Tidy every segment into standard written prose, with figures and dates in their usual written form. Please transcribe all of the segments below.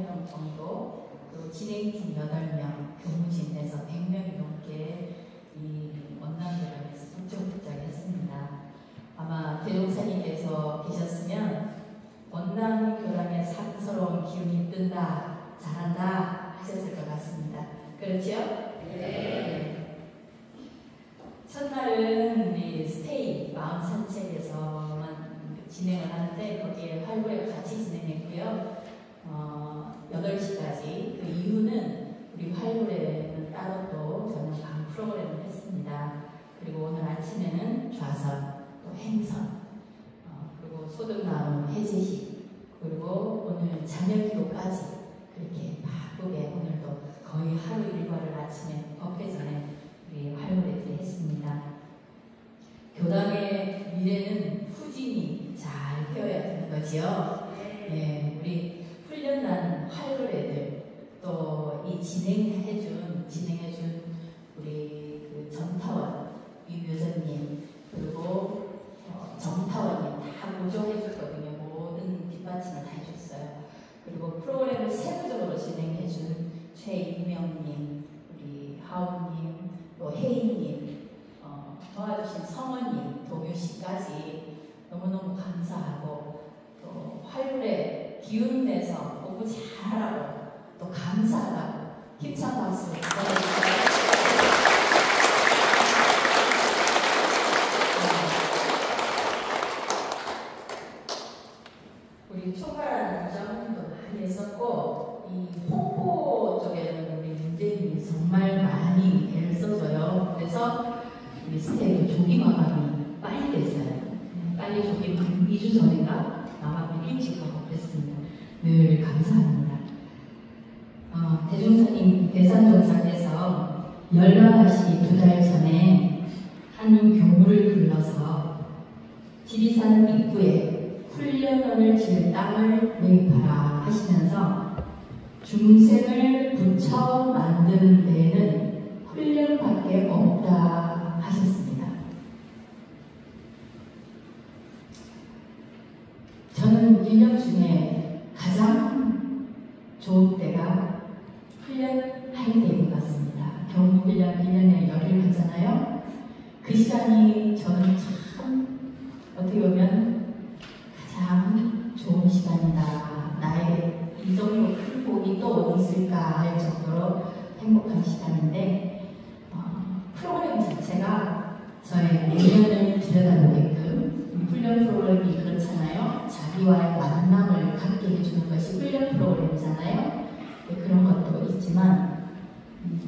명 정도, 또 진행진 8명, 교무진에서 100명이 넘게 이 원남교단에서 북적북적했습니다. 아마 대종사님께서 계셨으면 원남교단의 사랑스러운 기운이 뜬다, 잘한다 하셨을 것 같습니다. 그렇죠? 네. 첫날은 이 스테이 마음 산책에서만 진행을 하는데 거기에 활보에 같이 진행했고요. 8시까지. 그 이유는 우리 활보에는 따로 또 저는 방 프로그램을 했습니다. 그리고 오늘 아침에는 좌선, 또 행선, 그리고 소득나눔 해제식, 그리고 오늘 자녀기도까지 그렇게 바쁘게 오늘도 거의 하루 일과를 아침에 법회 전에 우리 활보에 했습니다. 교단의 미래는 후진이 잘 되어야 되는 거지요. 네, 우리 훈련난 활보애들, 또 이 진행해준 우리 그 정타원 유교선님, 그리고 정타원님 다 보조해줬거든요. 모든 뒷받침을 다 해줬어요. 그리고 프로그램을 세부적으로 진행해준 최인명님, 우리 하우님, 또 혜인님, 도와주신 성원님, 동유씨까지 너무너무 감사하고, 또 활불에 기운 내서 공부 잘하라고, 또 감사하다고 힘찬 박수 부탁드립니다. 우리 초반 유장도 많이 했었고, 이 홍보 쪽에는 우리 문재인이 정말 많이 애를 써줘요. 그래서 우리 스테이크 조기 마감이 빨리 됐어요. 빨리 조기 2주 전인가 마감을 일찍 하고 그랬습니다. 늘 감사합니다. 대종사님 대산정상에서 열반하시 2달 전에 한 교무를 불러서 지리산 입구에 훈련원을 지을 땅을 매입하라 하시면서 중생을 붙여 만드는 데에는 훈련밖에 없다 하셨습니다. 저는 1년 중에 가장 좋은 때가 훈련할 때인 것 같습니다. 경무훈련 1년에 열흘 하잖아요. 그 시간이 저는 참 어떻게 보면 가장 좋은 시간이다. 나에게 이 정도 큰 복이 또 어디 있을까 할 정도로 행복한 시간인데, 프로그램 자체가 저의 내면을 들여다보게끔, 훈련 프로그램이 그렇잖아요. 자기와의 만남을 갖게 해주는 것이 훈련 프로그램이잖아요. 그런 것도 있지만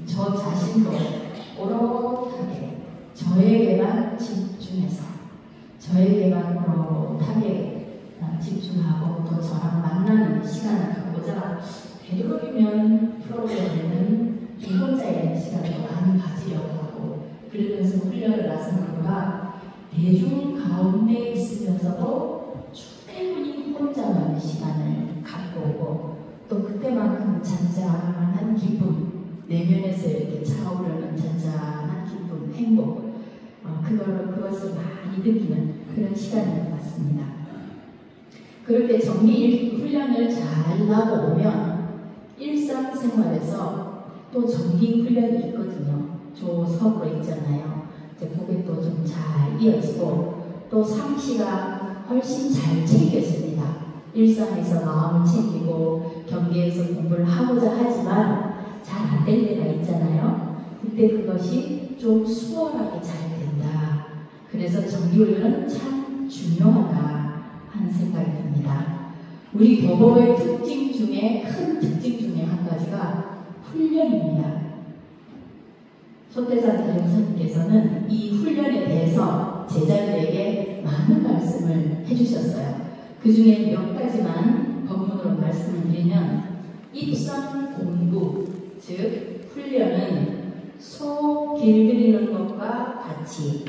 저 자신도 오롯하게 저에게만 집중해서 저에게만 오롯하게 집중하고 또 저랑 만나는 시간을 갖고자 되도록이면 프로그램에는 혼자 있는 시간을 많이 가지려고 하고, 그러면서 훈련을 나서는 거가 대중 가운데 있으면서도 충분히 혼자만의 시간을 갖고 오고, 또 그때만큼 잔잔한 기쁨, 내면에서 이렇게 차오르는 잔잔한 기쁨, 행복, 그것을 많이 느끼는 그런 시간인 것 같습니다. 그렇게 정기 훈련을 잘 하고 오면 일상생활에서 또 정기 훈련이 있거든요. 조석으로 있잖아요. 이제 그게 또 좀 잘 이어지고, 또 상시가 훨씬 잘 챙겨집니다. 일상에서 마음을 챙기고 경계에서 공부를 하고자 하지만 잘 안 될 때가 있잖아요. 그때 그것이 좀 수월하게 잘 된다. 그래서 정기훈련은 참 중요하다 하는 생각이 듭니다. 우리 교법의 특징 중에 큰 특징 중에 한 가지가 훈련입니다. 손대산 대종사님께서는 이 훈련에 대해서 제자들에게 많은 말씀을 해주셨어요. 그 중에 몇 가지만 본문으로 말씀을 드리면, 입선 공부, 즉 훈련은 소 길들이는 것과 같이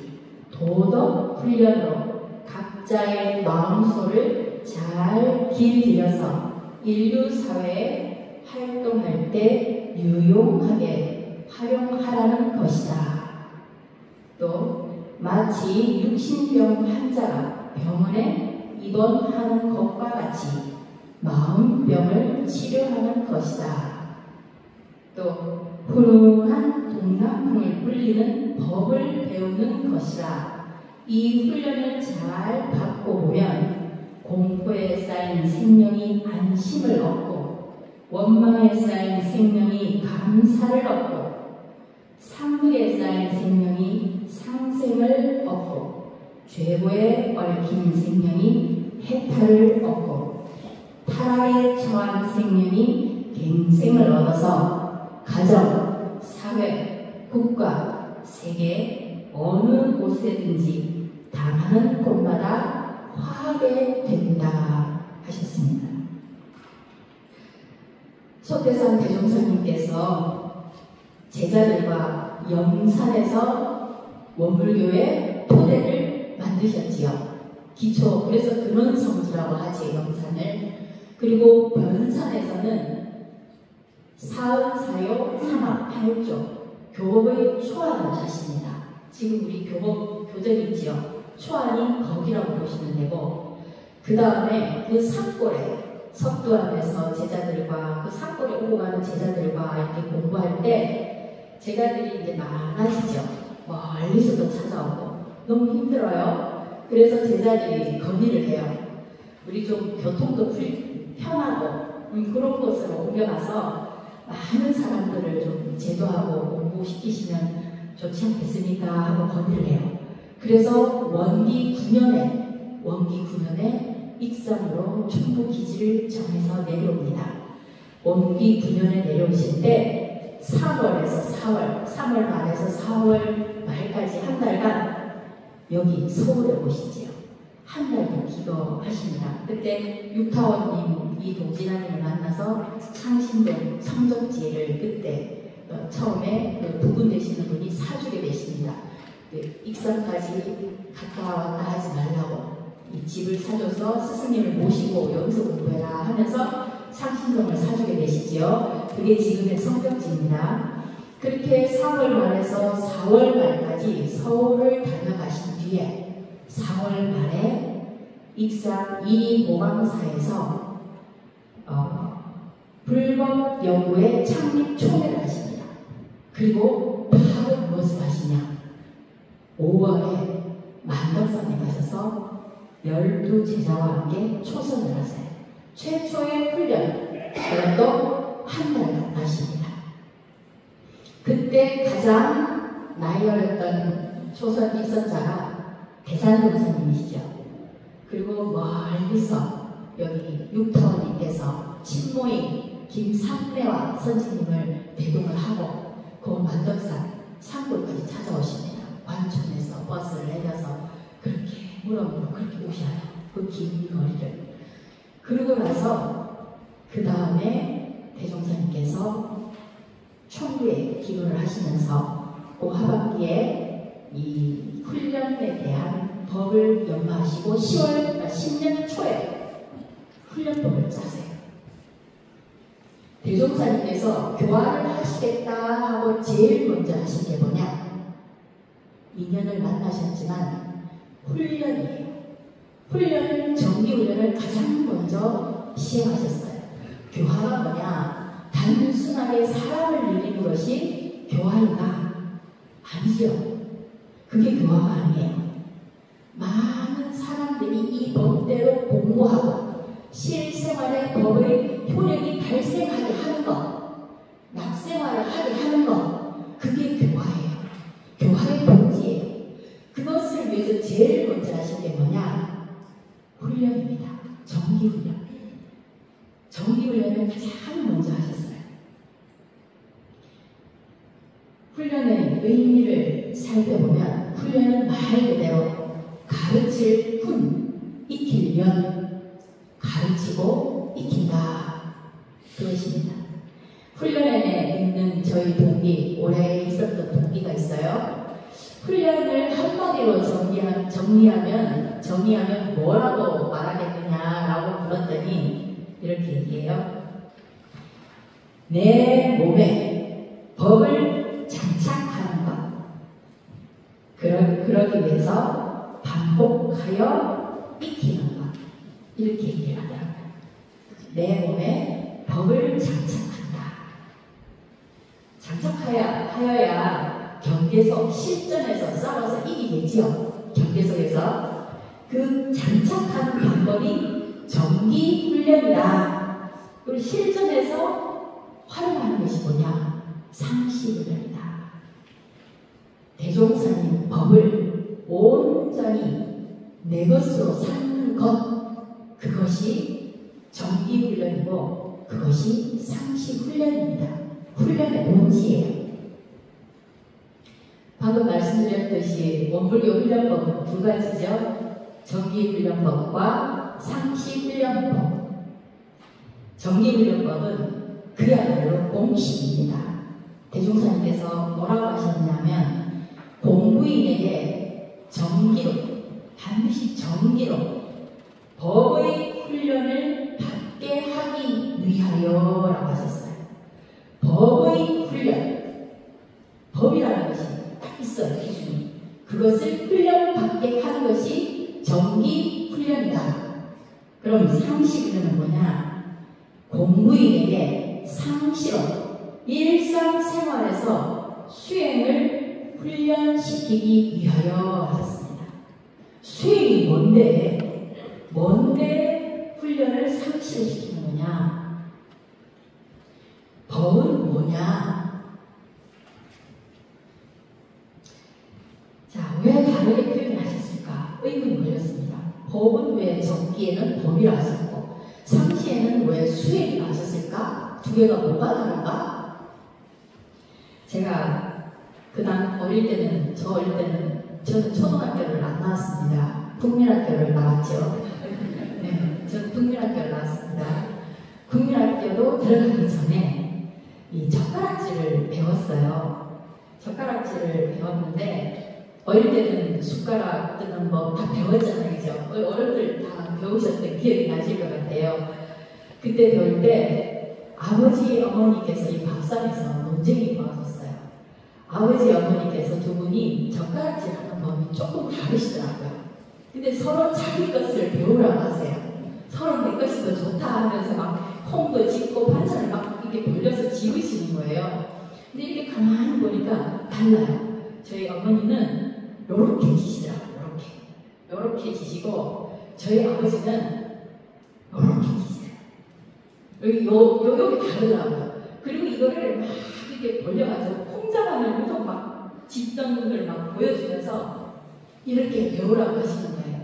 도덕 훈련으로 각자의 마음소를 잘 길들여서 인류 사회에 활동할 때 유용하게 활용하라는 것이다. 또 마치 육신병 환자가 병원에 입원하는 것과 같이 마음병을 치료하는 것이다. 또 훌륭한 동남풍을 불리는 법을 배우는 것이라. 이 훈련을 잘 받고 보면 공포에 쌓인 생명이 안심을 얻고 원망에 쌓인 생명이 감사를 얻고 상실에 쌓인 생명이 상생을 얻고 죄고에 얽힌 생명이 해탈을 얻고 타락에 처한 생명이 갱생을 얻어서 가정, 사회, 국가, 세계 어느 곳에든지 당하는 곳마다 화하게 된다 하셨습니다. 소태산 대종사님께서 제자들과 영산에서 원불교의 토대를 만드셨지요. 기초, 그래서 근원성지라고 하지, 영산을. 그리고 변산에서는 사은사요 삼합 8조 교법의 초안을 하십니다. 지금 우리 교법 교재 있지요. 초안이 거기라고 보시면 되고, 그 다음에 그 산골에 석도암에서 제자들과 그 산골에 오고 가는 제자들과 이렇게 공부할 때 제자들이 이제 많아지죠. 멀리서도 찾아오고 너무 힘들어요. 그래서 제자들이 건의를 해요. 우리 좀 교통도 편하고 그런 곳으로 옮겨가서 많은 사람들을 좀 제도하고 공부시키시면 좋지 않겠습니까? 하고 건의를 해요. 그래서 원기 9년에 익산으로 충북기지를 정해서 내려옵니다. 원기 9년에 내려오실 때 3월 말에서 4월 말까지 한 달간 여기 서울에 오시지요. 한 달간 기도하십니다. 그때 육타원님, 이 동진아님을 만나서 창신동 성적지를 그때 처음에 그 부분 되시는 분이 사주게 되십니다. 익산까지 갔다 왔다 하지 말라고 이 집을 사줘서 스승님을 모시고 여기서 공부해라 하면서 창신동을 사주게 되시지요. 그게 지금의 성적지입니다. 그렇게 3월 말에서 4월 말까지 서울을 다녀가신 뒤에 4월 말에 익산 이모강사에서 불법연구회 창립 총회를 하십니다. 그리고 바로 무엇을 하시냐? 5월에 만덕산에 가셔서 12제자와 함께 초선을 하세요. 최초의 훈련, 그것도 한 달간 하십니다. 그때 가장 나이 어렸던 초선 입선자가 대산동사님이시죠. 그리고 멀리서 여기 육타원님께서 친모인 김삼래와 선생님을 대동을 하고 그 만덕산 산골까지 찾아오십니다. 관촌에서 버스를 내려서 그렇게 물어물어 그렇게 오셔요. 그 긴 거리를. 그러고 나서 그 다음에 대종사님께서 총구에 기도를 하시면서 그 하반기에 이 훈련에 대한 법을 연마하시고 10년 초에 훈련법을 짜세요. 대종사님께서 교화를 하시겠다 하고 제일 먼저 하신 게 뭐냐? 인연을 만나셨지만 훈련이에요. 정기훈련을 가장 먼저 시행하셨어요. 교화가 뭐냐? 단순하게 사람을 늘리는 것이 교화인가? 아니죠. 그게 교화가 아니에요. 많은 사람들이 이 법대로 공부하고 실생활의 법의 효력이 발생하게 하는 것, 낙생활을 하게 하는 것, 그게 교화예요. 교화의 본질이에요. 그것을 위해서 제일 먼저 하신 게 뭐냐? 훈련입니다. 정기훈련. 정기훈련을 가장 먼저 하셨어요. 훈련의 의미를 살펴보면 훈련은 말 그대로 가르칠 훈, 익힐 연, 가르치고 익힌다. 그것입니다. 훈련에 있는 저희 동기, 올해 있었던 동기가 있어요. 훈련을 한마디로 정리하면 뭐라고 말하겠느냐라고 물었더니 이렇게 얘기해요. 내 몸에 법을 장착하는 것. 그러기 위해서 반복하여 익히는 것. 이렇게 얘기를 하더라고요. 내 몸에 법을 장착한다. 장착하여야 경계 속 실전에서 싸워서 이기겠지요. 경계 속에서 그 장착한 방법이 정기훈련이다. 그리고 실전에서 활용하는 것이 뭐냐? 상시훈련이다. 대종사님 법을 온전히 내 것으로 삼는 것, 그것이 정기훈련이고 그것이 상시훈련입니다. 훈련의 본질이에요. 방금 말씀드렸듯이 원불교 훈련법은 두 가지죠. 정기훈련법과 상시훈련법. 정기훈련법은 그야말로 공식입니다. 대종사님께서 뭐라고 하셨냐면 공부인에게 정기로, 반드시 정기로 법의 훈련을 받게 하기 위하여라고 하셨어요. 법의 훈련, 법이라는 것이 딱 있어요. 기준이. 그것을 훈련받게 하는 것이 정기훈련이다. 그럼 상시훈련은 뭐냐? 공부인에게 상시로 일상생활에서 수행을 훈련시키기 위하여 하셨습니다. 수행이 뭔데 훈련을 상시로 시키는 거냐? 법은 뭐냐? 자, 왜 다르게 표현하셨을까? 의문이 걸렸습니다. 법은 왜 정기에는 법이라 하셨고 상시에는 왜 수행이라 하셨을까? 두 개가 뭐가 다른가? 제가 저 어릴 때는 저는 초등학교를 안 나왔습니다. 국민학교를 나왔죠. 네, 저는 국민학교를 나왔습니다. 국민학교도 들어가기 전에 이 젓가락질을 배웠어요. 젓가락질을 배웠는데 어릴 때는 숟가락 뜨는 법 다 배웠잖아요. 그죠? 어른들 다 배우셨던 기억이 나실 것 같아요. 그때 배울 때 아버지 어머니께서 이 밥상에서 논쟁이 벌어졌어요. 아버지 어머니께서 두 분이 젓가락질 하는 법이 조금 다르시더라고요. 근데 서로 자기 것을 배우라고 하세요. 서로 내 것이 더 좋다 하면서 막 콩도 짚고 반찬을 막 이렇게 돌려서 집으시는 거예요. 근데 이렇게 가만히 보니까 달라요. 저희 어머니는 요렇게 지시더라고요. 요렇게 지시고 저희 아버지는 요렇게 지시요. 요게 다르더라고요. 그리고 이거를 막 이렇게 벌려가지고 콩자반을 무조건 막 짓던 걸 막 보여주면서 이렇게 배우라고 하시는 거예요.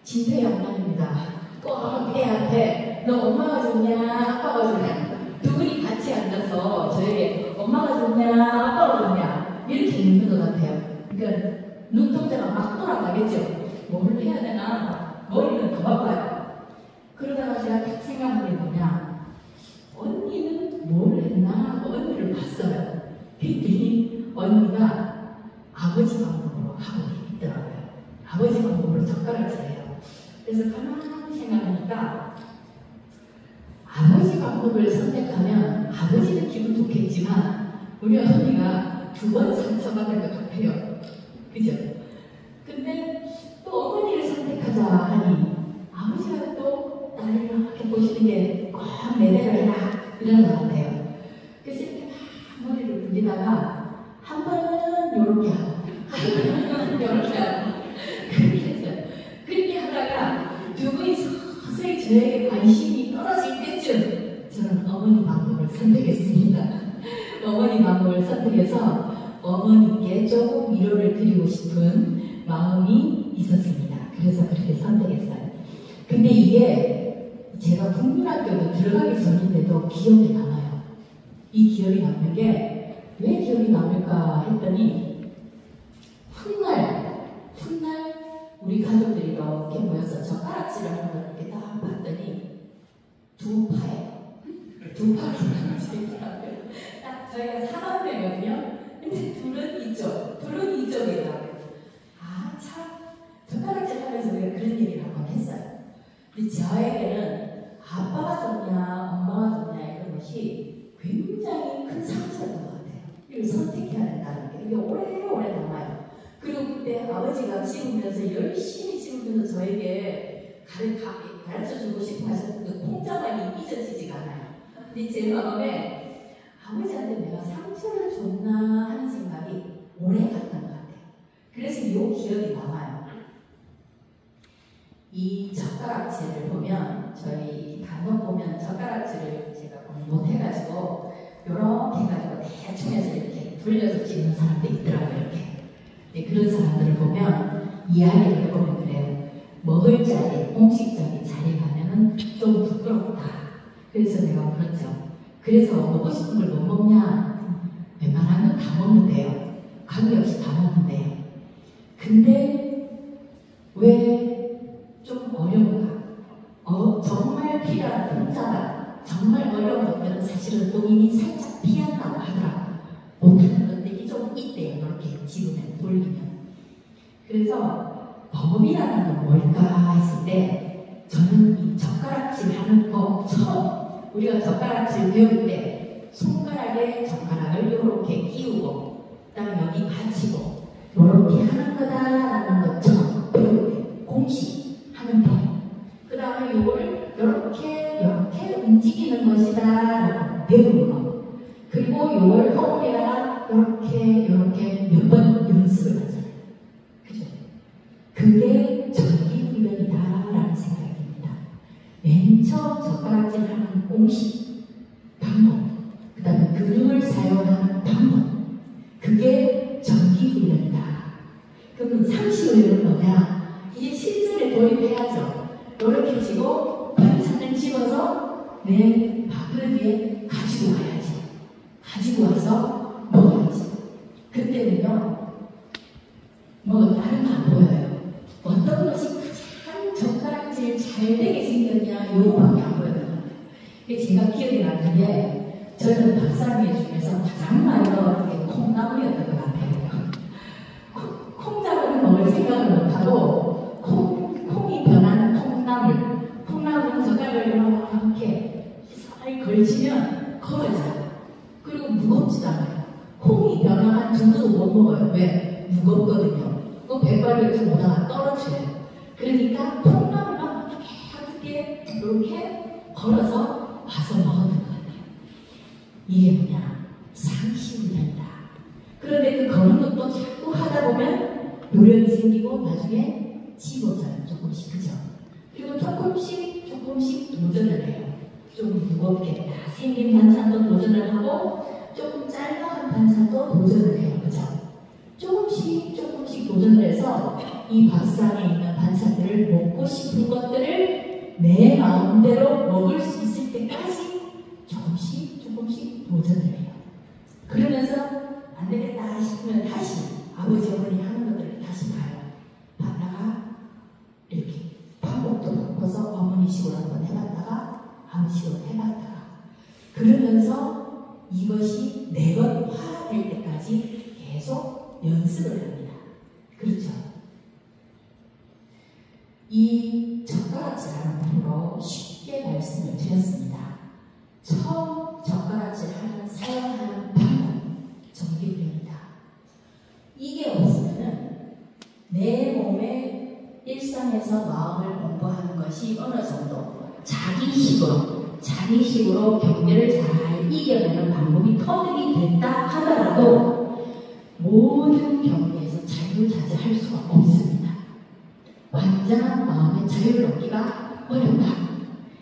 진퇴양난입니다. 꼭 해야 돼. 너 엄마가 좋냐? 아빠가 좋냐? 두 분이 같이 앉아서 저에게 엄마가 좋냐? 아빠가 좋냐? 이렇게 묻는 것 같아요. 그러니까 눈동자가 막 돌아가겠죠. 뭘 해야 되나? 머리는 더 바빠요. 그러다가 제가 딱 생각한 게 뭐냐? 언니는 뭘 했나? 언니를 봤어요. 그랬더니 언니가 아버지 방법으로 하고 있더라고요. 아버지 방법으로 젓가락질해요. 그래서 가만히 생각하니까 아버지 방법을 선택하면 아버지는 기분 좋겠지만 우리 언니가 두 번 상처받을 것 같아요. 그죠? 근데 또 어머니를 선택하자 하니 아버지가 또 나를 이렇게 보시는 게 꼭 내대로 해라 이런 것 같아요. 그래서 이렇게 막 머리를 굴리다가 한 번은 요렇게 하고 한 번은 요렇게 하고 그렇게 했어요. 그렇게 하다가 두 분이 서서히 저에게 관심이 떨어질 때쯤 저는 어머니 방법을 선택했습니다. 어머니 방법을 선택해서 어머니께 조금 위로를 드리고 싶은 마음이 있었습니다. 그래서 그렇게 선택했어요. 근데 이게 제가 국민학교도 들어가기 전인데도 기억이 남아요. 이 기억이 남는 게 왜 기억이 남을까 했더니 훗날 우리 가족들이 이렇게 모여서 젓가락질을 하는 걸 이렇게 딱 봤더니 두 파로 나눠지더라고요. 딱 저희가 4단계거든요. 근데 둘은 이쪽이더라고요. 아, 참 젓가락질 하면서 우리가 그런 얘기를 한번 했어요. 근데 저에게는 아빠가 좋냐 엄마가 좋냐 이런 것이 굉장히 큰 상처였던 것 같아요. 이걸 선택해야 된다는 게 이게 오래오래 남아요. 그리고 그때 아버지가 찍으면서 열심히 찍으면서 저에게 가르쳐주고 싶어 하셨는데 콩자만이 잊어지지가 않아요. 근데 제 마음에 아버지한테 내가 상처를 줬나 하는 생각이 오래 갔던 것 같아요. 그래서 이 기억이 남아요. 이 젓가락질을 보면 저희 간혹 보면 젓가락질을 제가 못해가지고 이렇게 해가지고 대충 해서 이렇게 돌려서 찍는 사람도 있더라고요. 이렇게. 그런 사람들을 보면 이야기를 해보면 그래요. 먹을 자리, 공식 자리에 가면은 좀 부끄럽다. 그래서 내가 그렇죠. 그래서 먹고 싶은 걸 못 먹냐? 웬만하면 다 먹는데요. 관계없이 다 먹는데요. 근데 왜 좀 어려운가? 정말 필요한 공짜가 정말 어려운 것들은 사실은 본인이 살짝 피한다고 하더라고요. 못하는 것들이 좀 있대요. 그렇게 집으면 돌리면. 그래서 법이라는 건 뭘까 했을 때 저는 이 젓가락질 하는 거 처음 우리가 젓가락질 배울 때 손가락에 젓가락을 이렇게 끼우고 그다음에 여기 받치고 이렇게 하는 거다라는 것 처음 배울 때 공식 하는 법. 그 다음에 이거를 이렇게 움직이는 것이다 배우는 거. 그리고 이걸 허공에다가 이렇게 몇 번 연습을 하잖아요. 그죠? 그게 전기 훈련이다라는 생각이 듭니다. 맨 처음 젓가락질 하는 공식 방법, 그 다음에 근육을 사용하는 방법, 그게 전기 훈련이다. 그러면 상시 훈련은 뭐냐? 이제 실전에 도입해야죠. 이렇게 쥐고 반찬을 집어서 내 밥을 위에 가지고 와야지. 가지고 와서 먹어야지. 그때는요, 뭐 다른 거 안 보여요. 어떤 것이 가장 젓가락질 잘 되게 생겼냐 요거밖에 안 보여요. 제가 기억이 나는 게 저는 밥상회 중에서 가장 많이 넣은 게 콩나물이었던 것 같아요. 콩나물을 먹을 생각을 못하고 콩이 변한 콩나물은 젓가락을 이렇게 살 걸치면 걸어져요. 그리고 무겁지도 않아요. 콩이 변한 두부도 못 먹어요. 왜? 무겁거든요. 또 백발백중 오다가 떨어져요. 그러니까 콩나물만 이렇게 걸어서 와서 먹었던 것 같아요. 이게 뭐냐? 상시훈련이다. 그런데 그 걷는 것도 자꾸 하다 보면 요령이 생기고 나중에 집어져요. 조금씩. 그죠? 그리고 조금씩 도전을 해요. 좀 무겁게 생긴 반찬도 도전을 하고 조금 짤막한 반찬도 도전을 해요. 그죠? 조금씩 도전을 해서 이 밥상에 있는 반찬들을 먹고 싶은 것들을 내 마음대로 먹을 수 있을 때까지 조금씩 도전을 해요. 그러면서 안 되겠다 싶으면 다시 아버지 어머니 하는 것들을 다시 봐요. 봤다가 이렇게 방법도 바꿔서 어머니식으로 한번 해봤다가 아버지식으로 해봤다가 그러면서 이것이 내것화될 때까지 계속 연습을 합니다. 그렇죠? 이 젓가락질하는 방법 쉽게 말씀을 드렸습니다. 처음 젓가락질하는 사용하는 방법 전기훈련이다. 이게 없으면은 내 몸의 일상에서 마음을 공부하는 것이 어느 정도 자기식으로 경계를 잘 이겨내는 방법이 터득이 됐다 하더라도 모든 경계에서 자유자재할 수가 없습니다. 완전한 마음의 자유를 얻기가 어렵다.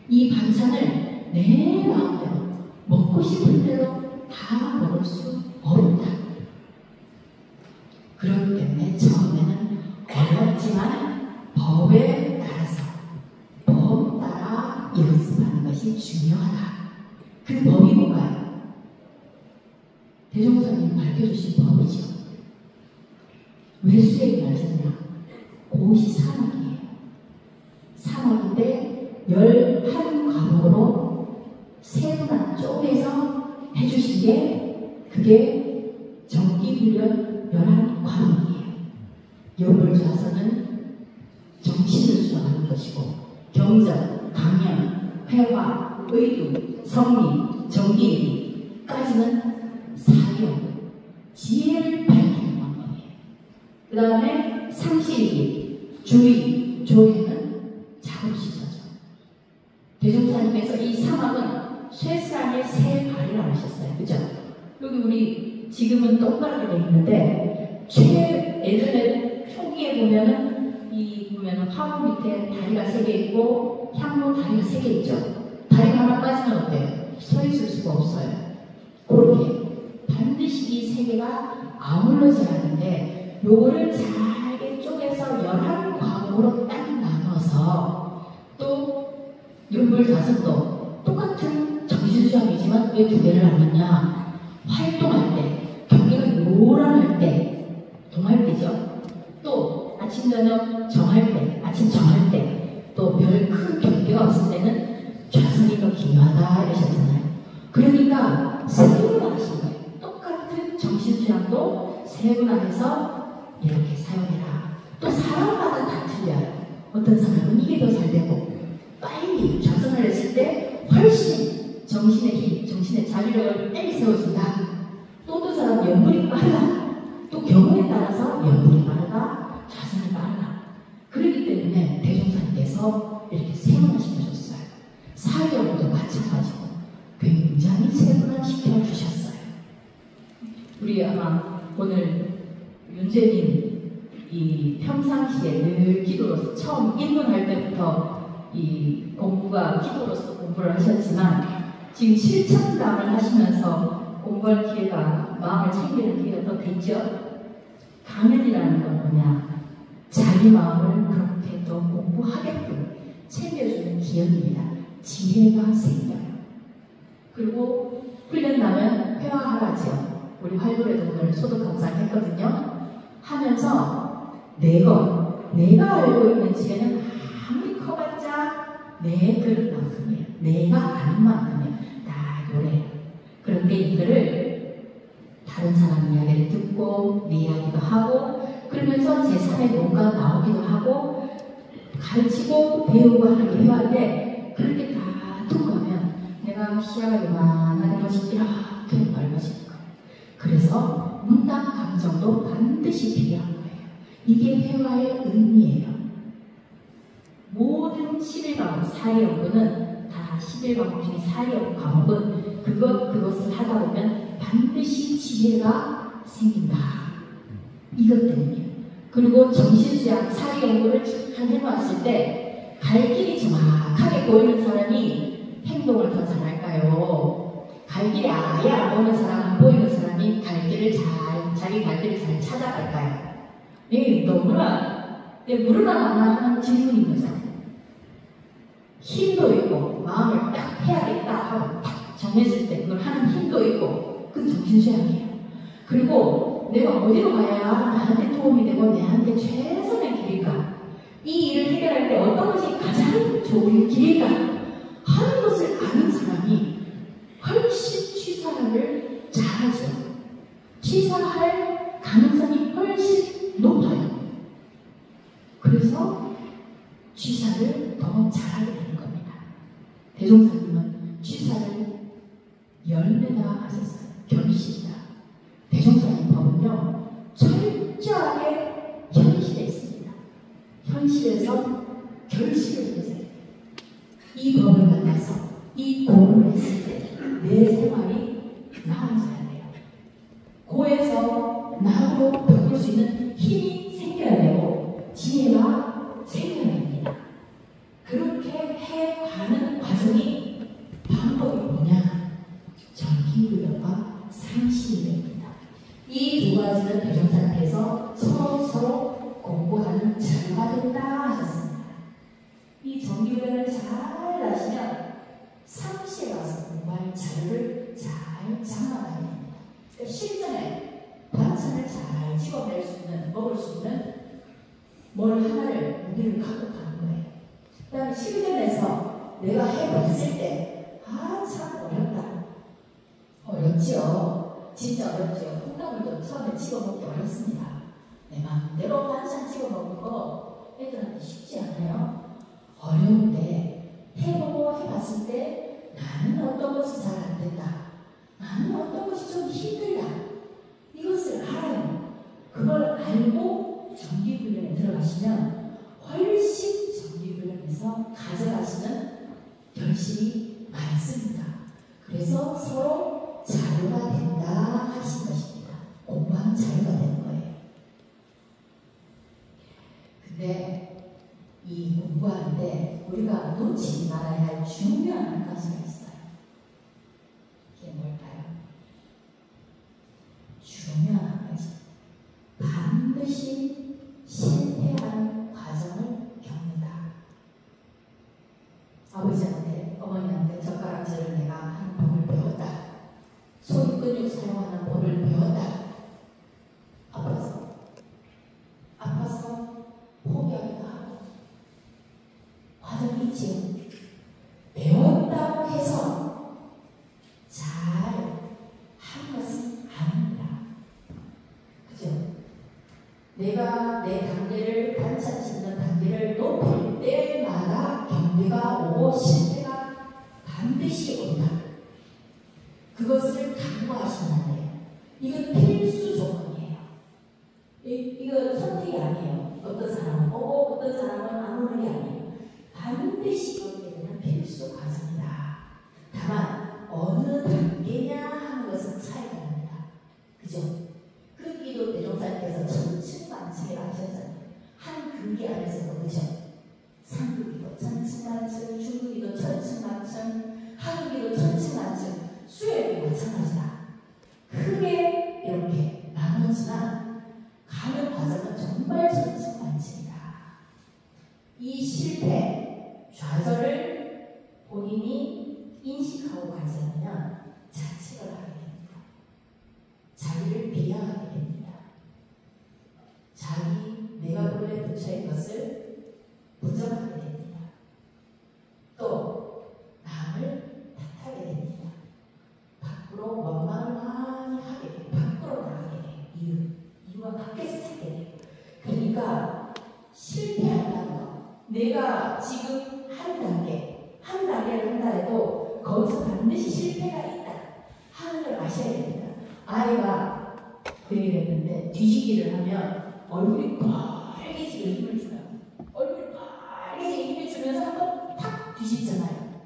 이 반찬을 내 마음대로 먹고 싶은 대로 다 먹을 수 없다. 그렇기 때문에 처음에는 어렵지만 법에 따라서 법 따라 연습하는 것이 중요하다. 그 법이 뭔가요? 대종사님 밝혀주신 법이죠. 왜 수행을 하셨냐? 그것이 사막이에요. 사막인데 11과목으로 세분화 쪼개서 해주신 게 그게 정기훈련 11과목이에요. 여러분을 좌서는 정신을 수행하는 것이고 경전, 강연, 회화, 의료, 성리, 정기까지는 사용, 지혜를 밝히는 방법이에요. 그 다음에 상실기, 주의, 조회는 작업식. 쇠사람의 새 발이라고 하셨어요. 그죠? 여기 우리 지금은 동그랗게 되어 있는데 예전에 초기에 보면은 보면은 화무 밑에 다리가 3개 있고 향로 다리가 3개 있죠. 다리가 하나 빠지면 어때요? 서 있을 수가 없어요. 그렇게 반드시 이 3개가 아울러져야 하는데 요거를 잘게 쪼개서 11과목으로 딱 나눠서 또 연불자석도 똑같은 정신수양이지만 왜 2개를 나눴냐? 활동할 때, 경기가 요란할 때, 동할 때죠. 또 아침 저녁 정할 때, 아침 정할 때, 또 별 큰 경기가 없을 때는 좌선이 더 기묘하다 이러셨잖아요. 그러니까 세분화하신 거예요. 똑같은 정신수양도 세분화해서 이렇게 사용해라. 또 사람마다 다 틀려요. 어떤 사람은 이게 더 잘 되고 빨리 좌선을 했을 때 훨씬 정신의 힘, 정신의 자유력을 빨리 세워준다. 또 어떤 사람은 연불이 빨라. 또 경우에 따라서 연불이 빠르다, 좌선이 빠르다. 그렇기 때문에 대종사님께서 이렇게 세분화시켜줬어요. 사역도 마찬가지고 굉장히 세분화시켜주셨어요. 우리 아마 오늘 윤재님 이 평상시에 늘 기도로서 처음 입문할 때부터 이 공부가 기도로서 공부를 하셨지만 지금 실천담을 하시면서 공부할 기회가 마음을 챙기는 기회가 더 됐죠. 강연이라는 건 뭐냐? 자기 마음을 그렇게 더 공부하게끔 챙겨주는 기회입니다. 지혜가 생겨요. 그리고 훈련 나면 회화하라지요. 우리 활동에도 오늘 소득 감상 했거든요. 하면서 내가 알고 있는 지혜는 아무리 커봤자 내 그릇만큼이에요. 내가 아는 만큼이에요. 다 요래요. 그런데 이거를 다른 사람 이야기를 듣고 내 이야기도 하고 그러면서 제3의 뭔가 나오기도 하고 가르치고 배우고 하는 게 필요한데 그렇게 다 듣고 하면 내가 시야가 요만한 것이 이렇게 넓어지는 거예요. 그래서 문답 감정도 반드시 필요한 거예요. 이게 회화의 의미예요. 모든 11과목, 4의 연구는 다 11과목 중에 4의 과목은 그것을 하다 보면 반드시 지혜가 생긴다. 이것 때문이에요. 그리고 정신수양 4의 연구를 잘 해놓았을 때 갈 길이 정확하게 보이는 사람이 행동을 더 잘할까요? 갈 길이 아예 안 보이는 사람, 안 보이는 사람이 자기 갈 길을 잘 찾아갈까요? 네, 너무나 물으나 마나 하는 질문인 거죠. 힘도 있고 마음을 딱 해야겠다 하고 딱 정했을 때 그걸 하는 힘도 있고 그건 정신수양이에요. 그리고 내가 어디로 가야 나한테 도움이 되고 내한테 최선의 길일까? 이 일을 해결할 때 어떤 것이 가장 좋은 길일까? 하는 것을 아는 사람이 훨씬 취사를 잘하죠. 취사할 가능성이 훨씬 높아요. 그래서 취사를 더 잘하게 되는 겁니다. 대종사님은 취사를 10매나 하셨어요. 결실이다. 대종사님 법은요, 철저하게 현실에 있습니다. 현실에서 결실을 해서 이 법을 만나서 이 공부를 했을 때 내 생활이 나아져야 돼요. 고에서 나로 바꿀 수 있는 힘이 생겨야 되고 지혜가 생겨야 됩니다. 그렇게 해가는 과정이 방법이 뭐냐? 정기훈련과 상시훈련입니다. 이 두 가지는 대종사님께서 서로 공부하는 자료가 된다 하셨습니다. 이 정기훈련을 잘 하시면 상시에 가서 공부할 자료를 잘 장만하게 됩니다. 실전에 반찬을 잘 찍어낼 수 있는, 먹을 수 있는 뭘 하나를 우리를 갖고 가는 거예요. 그 다음에 실전에서 내가 해봤을 때 참 어렵다. 어렵지요. 진짜 어렵지요. 콩나물도 처음에 찍어먹기 어렵습니다. 내 마음대로 반찬 찍어먹는 거 애들한테 쉽지 않아요. 어려운데 해보고 해봤을 때 나는 어떤 것이 잘 안 된다. 나는 어떤 것이 좀 힘들다. 이것을 알아요. 그걸 알고 정기훈련에 들어가시면 훨씬 정기훈련에서 가져가시는 결실이 많습니다. 그래서 서로 자료가 된다 하신 것입니다. 공부하면 자료가 되는 거예요. 근데 이 공부하는데 우리가 놓치지 말아야 할 중요한 한 가지가 있어요. 그게 뭘까요? 중요한 한 가지. 반드시 실패하는 과정을 겪는다. 아버지한테, 어머니한테 젓가락질을 내가 하는 법을 배웠다. 손 근육 사용하는 법을 배웠다. 아파서 포기하기도 하고 과정이 있지요. 배웠다고 해서 잘 한 것은 아닙니다. 그죠? 내가 내 단계를 반찬 짓는 단계를 높일 때마다 경계가 오고 실패가 반드시 온다. 그것을 간과하시면 안 돼요. 이건 필수 조건이에요. 이거 선택이 아니에요. 어떤 사람은 오고 어떤 사람은 안 오는 게 아니에요. 반드시 오게 되는 필수 과정이다. 다만 어느 단계냐 하는 것은 차이가 납니다. 그죠? 끄기도 대종사님께서 천층만층이라 하셨잖아요. 한 금기 안에서도 그죠? 상급기도 천층만층, 중급기도 천층만층, 하급기도 천층만층, 수혈도 마찬가지다. 크게 이렇게 나누지만 가는 과정은 정말 천층만층이다. 이 실패, 좌절을 본인이 인식하고 가지 않으면 자책을 하게 됩니다. 자기를 비하하게 됩니다. 내가 본래 부처인 것을 부정하게 됩니다. 또 남을 탓하게 됩니다. 밖으로 원망을 많이 하게 돼요. 밖으로 나가게 돼요. 이유가 밖에서 찾게 돼요. 그러니까 실패한다는 거, 내가 지금 한 단계를 한다 해도 거기서 반드시 실패가 있다 하는 걸 아셔야 됩니다. 아이가 그 얘기를 했는데 뒤지기를 하면 얼굴이 빨개지게 힘을 줘요. 얼굴이 빨개지게 힘을 주면서 한번 탁 뒤집잖아요.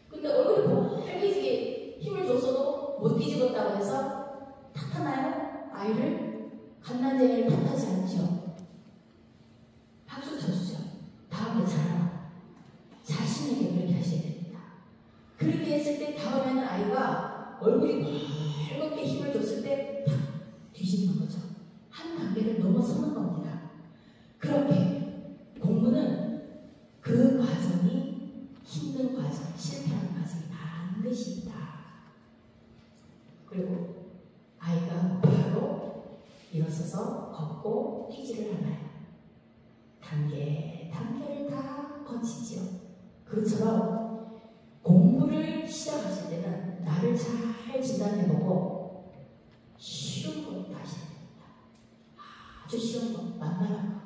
근데 얼굴이 빨개지게 힘을 줬어도 못 뒤집었다고 해서 탓하나요? 아이를 갓난쟁이를 탓하지 않죠. 박수 쳐주죠. 다음에 잘하라. 자신에게 그렇게 하셔야 됩니다. 그렇게 했을 때 다음에는 아이가 얼굴이 빨갛게 힘을 줬을 때 탁 뒤집는 거죠. 한 단계를 넘어서는 겁니다. 그렇게 공부는 그 과정이 힘든 과정, 실패하는 과정이 반드시 있다. 그리고 아이가 바로 일어서서 걷고 뛰지를 않아요. 단계를 다 거치지요. 그처럼 공부를 시작하실 때는 나를 잘 진단해보고 쉬운 것부터 하셔야 됩니다. 아주 쉬운 것, 만만한 것.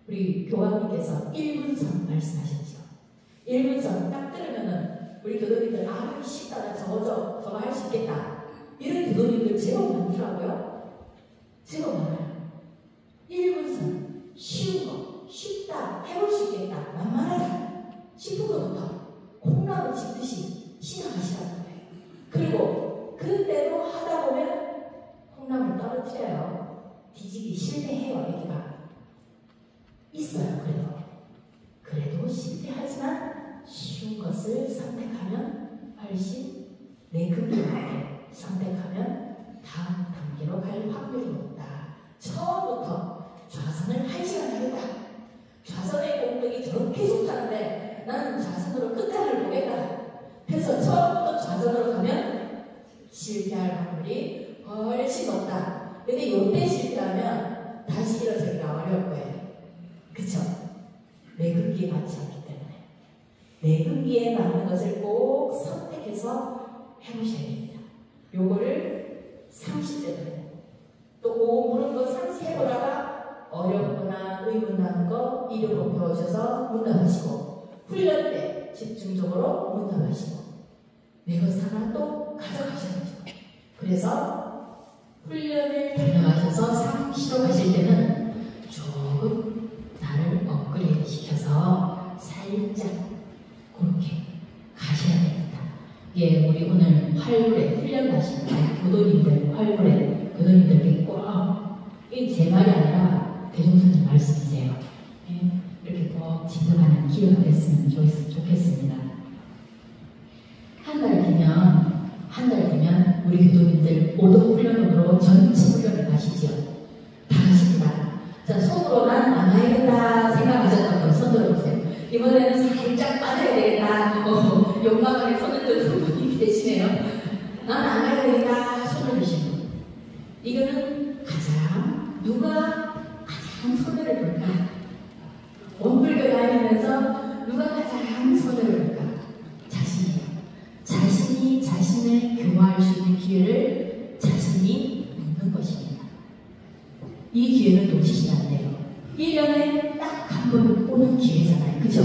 우리 교관님께서 1분선 말씀하셨죠. 1분선 딱 들으면은 우리 교도님들 쉽다, 나 저거 할 수 있겠다. 이런 교도님들 제법 많더라고요. 제법 많아요. 1분선 쉬운 거, 쉽다, 해볼 수 있겠다, 만만하다 싶은 것부터 콩나물 집듯이 시작하시라는 거예요. 그리고 그대로 하다 보면 콩나물 떨어뜨려요. 뒤지기 실패해요. 애기가 있어요. 그래도 실패하지만 쉬운 것을 선택하면 훨씬 내근하게 선택하면 다음 단계로 갈 확률이 높다. 처음부터 좌선을 1시간 하겠다. 좌선의 공덕이 저렇게 좋다는데 나는 좌선으로 끝장을 보겠다. 그래서 처음부터 좌선으로 가면 실패할 확률이 훨씬 높다. 근데 이때 실패하면 다시 일어서기가 어려울 거예요. 그쵸? 내근기에 맞지 않기 때문에 내근기에 맞는 것을 꼭 선택해서 해보셔야 됩니다. 요거를 30대 해요. 또 공부는 거 상시 해보다가 어렵거나 의문 나는 거 이력을 배우셔서 문답하시고 훈련 때 집중적으로 문답하시고 내 것 하나 또 가져가셔야죠. 그래서 훈련을 변형하셔서 상시로 가실 때는 조금 나를 업그레이드 시켜서 살짝 그렇게 가셔야 됩니다. 예, 우리 오늘 활구레 훈련하시는 교도님들, 활구레 교도님들께 꼭 제 말이 아니라 대종사님 말씀이세요. 예, 이렇게 꼭 지켜가는 기회가 됐으면 좋겠습니다. 한 달 뒤면 우리 교도님들 오독 훈련으로 전체 훈련을 가시죠. 다 가십니다. 자, 손으로 난 안 가야겠다 생각하셨던 분 손 들어보세요. 이번에는 살짝 빠져야 되겠다. 용감하게 손을 드는 분이 계시네요. 난 안 가야 되겠다. 손을 드시고. 이거는 누가 가장 손해를 볼까? 원불교 다니면서 누가 가장 손해를 볼까? 자신이요. 자신이 자신을 교화할 수 있는 기회를 자신이 묻는 것입니다. 이 기회는 놓치시면 안 돼요. 1년에 딱 한 번 오는 기회잖아요. 그죠?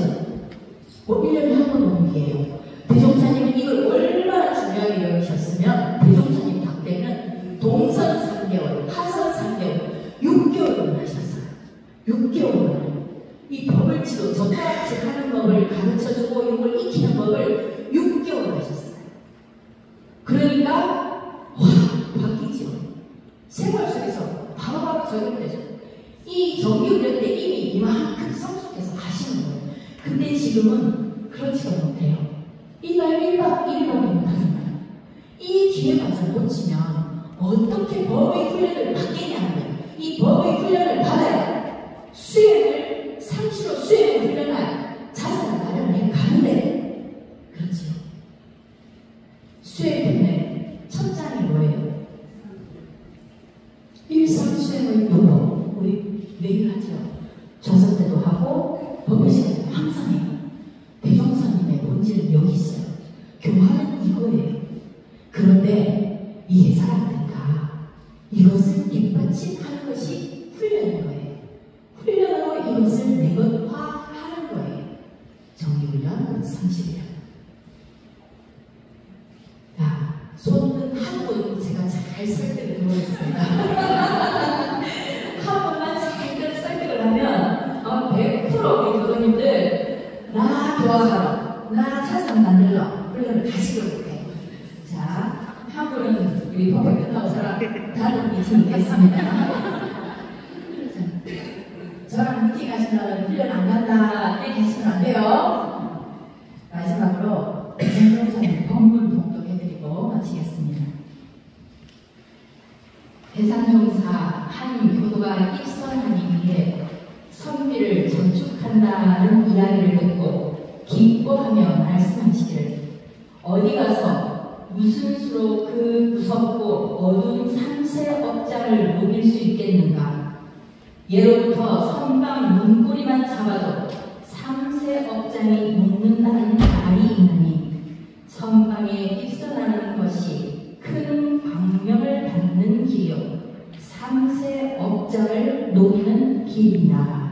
1년에 한 번 오는 기회예요. 대종사님은 이걸 얼마나 중요하게 여기셨으면 대종사님 닭때는 동선 3개월, 하선 3개월, 6개월을 하셨어요. 6개월을. 이 법을 지도 저같이 하는 법을 가르쳐주고 이걸 익히는 법을 6개월 하셨어요. 그러니까 바뀌죠. 생활 속에서 바로바로 적용되죠. 이 정기훈련 때 이미 이만큼 성숙해서 가시는 거예요. 근데 지금은 그렇지가 못해요. 이날 1박 2일밖에 못하는 거예요. 이 기회마저 놓치면 어떻게 법의 훈련을 받겠냐는 거예요. 이 법의 훈련을 받아야 상시로 수행을 훈련할 자산을 마련해 가는데, 그렇죠. 수행 때문에 첫 장이 뭐예요? 일상 수행의 요법, 우리 매일 하죠. 조선 때도 하고 법의 시간에도 항상 해요. 대종사님의 본질은 여기 있어요. 교화는 이거예요. 그런데 이게 잘 안 된다. 이것을 뒷받침하는 것이 훈련인 거예요. 훈련으로 이것을 내것화하는 거예요. 정기훈련, 상실이야. 손은 한 분 제가 잘 설득을 해보겠습니다. 한 분만 잘 설득을 하면 100% 우리 교도님들 나 교화하러, 나 자산 만들러 훈련을 가시도록 해요. 자, 한 분은 우리 법회 끝나고 저랑 다른 미팅이 있겠습니다. 저랑 미팅 하시면 훈련 안 간다 얘기하시면 안 돼요. 마지막으로 대장동사님 법문 봉독해드리고 마치겠습니다. 대상종사 한 교도가 입선하기 위해 선비를 전축한다는 이야기를 듣고 기뻐하며 말씀하시기를, 어디 가서 무슨 수로 그 무섭고 어두운 삼세업장을 녹일 수 있겠는가. 예로부터 선방 문고리만 잡아도 삼세업장이 녹는다는 말이 있나니 선방에 입선하는 것이 큰 광명을 받는 길이요 삼세업장을 녹이는 길이다.